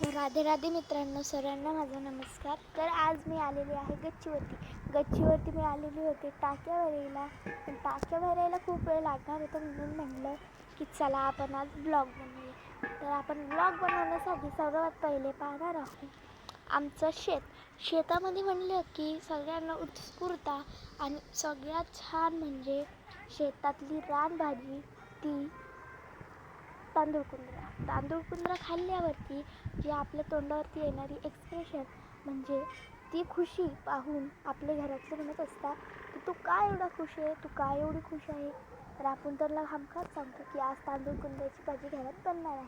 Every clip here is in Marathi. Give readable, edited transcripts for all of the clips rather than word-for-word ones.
राधे राधे मित्रांनो, सर्वांना माझा नमस्कार. तर आज मी आलेली आहे गच्चीवरती मी आलेली होते टाक्या भरायला. पण टाक्या भरायला खूप वेळ लागणार होता, म्हणून म्हटलं की चला आपण आज ब्लॉग बनवूया. तर आपण ब्लॉग बनवण्यासाठी सर्वात पहिले पाहणार आहोत आमचं शेतामध्ये. म्हणलं की सगळ्यांना उत्स्फूर्त आणि सगळ्यात छान म्हणजे शेतातली रानभाजी, ती तांदूळ कुंद्रा खाल्ल्यावरती जी आपल्या तोंडावरती येणारी एक्सप्रेशन म्हणजे ती खुशी पाहून आपले घरातले म्हणत असतात की तू काय एवढा खुश आहे, तू काय एवढी खुश आहे. तर आपण त्याला हमखास सांगतो की आज तांदूळ कुंद्र्याची भाजी घरात बनणार आहे.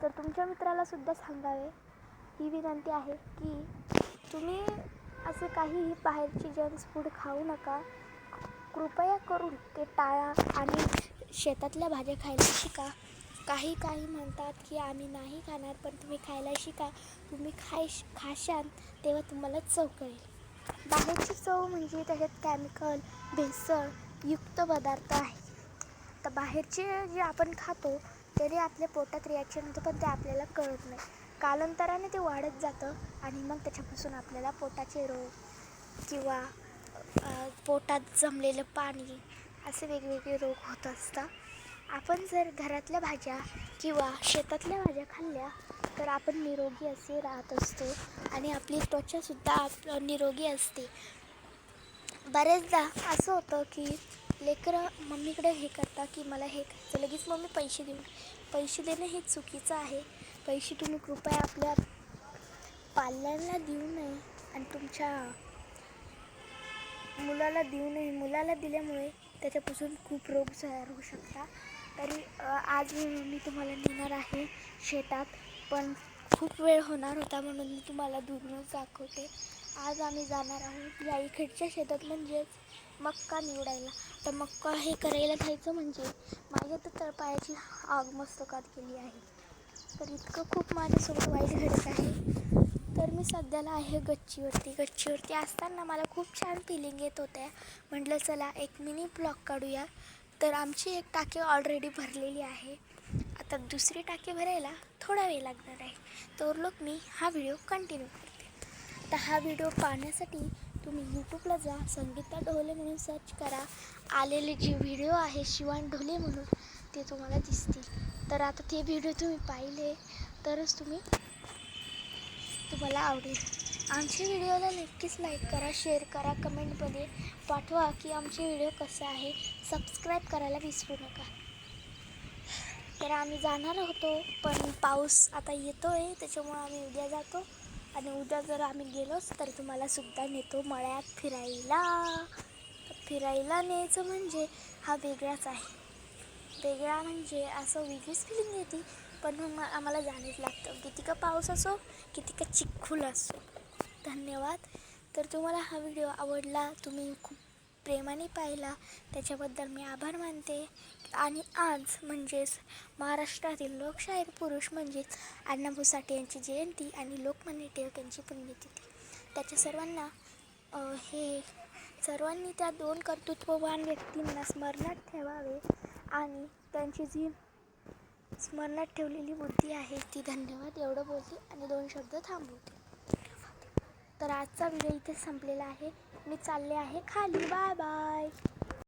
तर तुमच्या मित्राला सुद्धा सांगावे ही विनंती आहे की तुम्ही असं काहीही बाहेरची जंक्स फूड खाऊ नका. कृपया करून ते टाळा आणि शेतातल्या भाज्या खायला शिका. काही म्हणतात की आम्ही नाही खाणार, पण तुम्ही खायला शिका. तुम्ही खाशाल तेव्हा तुम्हाला चव कळेल. बाहेरची चव म्हणजे त्याच्यात केमिकल, भेसळ युक्त पदार्थ आहे. तर बाहेरचे जे आपण खातो तरी आपल्या पोटात रिॲक्शन होतं, पण ते आपल्याला कळत नाही. कालांतराने ते वाढत जातं आणि मग त्याच्यापासून आपल्याला पोटाचे रोग किंवा पोटात जमलेलं पाणी असे वेगवेगळे रोग होत असतात. आपण जर घरातल्या भाज्या किंवा शेतातल्या भाज्या खाल्ल्या तर आपण निरोगी असे राहत असतो आणि आपली त्वचासुद्धा निरोगी असते. बरेचदा असं होतं की लेकरं मम्मीकडे हे करतात की मला हे खायचं, लगेच मम्मी पैसे देणं हे चुकीचं आहे. पैसे तुम्ही कृपया आपल्या पाल्यांना देऊ नये आणि तुमच्या मुलाला देऊ नये. मुलाला दिल्यामुळे त्याच्यापासून खूप रोग तयार होऊ शकतात. तरी आज मी तुम्हाला नेणार आहे शेतात, पण खूप वेळ होणार होता म्हणून मी तुम्हाला दूरनंच दाखवते. आज आम्ही जाणार आहोत या इकडच्या शेतात, म्हणजेच मक्का निवडायला. तर मक्का हे करायला जायचं म्हणजे माझ्या तर तळपायाची आग मस्तकात गेली आहे. तर इतकं खूप माझ्यासोबत वाईट घडत आहे. तर मी सध्याला आहे गच्चीवरती असताना मला खूप छान फिलिंग येत होत्या. म्हटलं चला एक मिनी ब्लॉग काढूया. तर आमची एक टाकी ऑलरेडी भरलेली आहे. आता दुसरी टाकी भरायला थोडा वेळ लागणार आहे. तर लोक मी हा व्हिडिओ कंटिन्यू करते. तर हा व्हिडिओ पाहण्यासाठी तुम्ही यूट्यूबला जा, संगीता ढोले म्हणून सर्च करा. आलेले जे व्हिडिओ आहे शिवान ढोले म्हणून, ते तुम्हाला दिसतील. तर आता ते व्हिडिओ तुम्ही पाहिले तरच तुम्हाला आवडेल. आमच्या व्हिडिओला नक्कीच लाईक करा, शेअर करा, कमेंटमध्ये पाठवा की आमचे व्हिडिओ कसे आहे. सबस्क्राईब करायला विसरू नका. तर आम्ही जाणार होतो, पण पाऊस आता येतो आहे, त्याच्यामुळं आम्ही उद्या जातो. आणि उद्या जर आम्ही गेलोच तर तुम्हाला सुद्धा नेतो मळ्यात फिरायला न्यायचं म्हणजे हा वेगळाच आहे. वेगळा म्हणजे असं वेगळीच फिलिंग येते, पण मग आम्हाला जाणंच लागतं, किती का पाऊस असो, किती का चिखल असो. धन्यवाद. तर तुम्हाला हा व्हिडिओ आवडला, तुम्ही खूप प्रेमाने पाहिला, त्याच्याबद्दल मी आभार मानते. आणि आज म्हणजेच महाराष्ट्रातील लोकशाहीर पुरुष म्हणजेच अण्णाभाऊ साठे यांची जयंती आणि लोकमान्य टिळक यांची पुण्यतिथी. त्याच्या सर्वांनी त्या दोन कर्तृत्ववान व्यक्तींना स्मरणात ठेवावे आणि त्यांची जी स्मरणात ठेवलेली बुद्धी आहे ती. धन्यवाद एवढं बोलते आणि 2 शब्द थांबवते. तर आजचा व्हिडिओ इथे संपलेला आहे. मी चालले आहे खाली. Bye bye.